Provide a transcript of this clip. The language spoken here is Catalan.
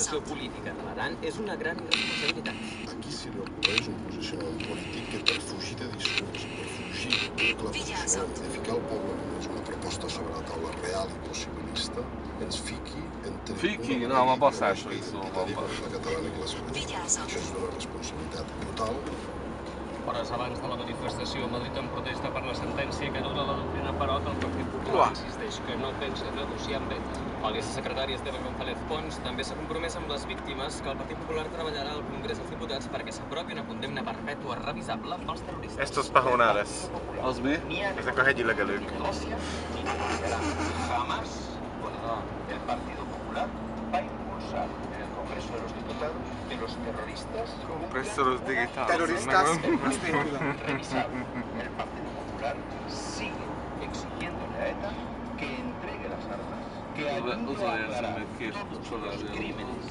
situació política de l'Aran és una gran responsabilitat. Aquí se li ocorreix un posicionament polític que per fugir de discurs, per fugir de clavejació i de ficar el poble només una proposta sobre la taula real i possibilista, ens fiqui entre no, ma passaggio, insomma. la catalana que l'espanyola. Això és una responsabilitat brutal. Hores abans de la manifestació a Madrid en protesta per la sentència que anul·la la doctrina Perot, el Partit Popular insisteix que no pensa negociar amb ETA. El vicesecretari Esteban González Pons també s'ha compromès amb les víctimes que el Partit Popular treballarà al Congrés dels Diputats perquè s'aprovi una condemna perpètua revisable pels terroristes. Estos pajonares. Az mi? Ezek a hegyi legelők. Jamás el Partido Popular va a impulsar en el Congreso de los Diputados de los terroristas Compressoros digitales. Terroristas. revisado. El Partido Popular sigue exigiéndole a ETA que entregue las armas, que ayude a aclarar todos los crímenes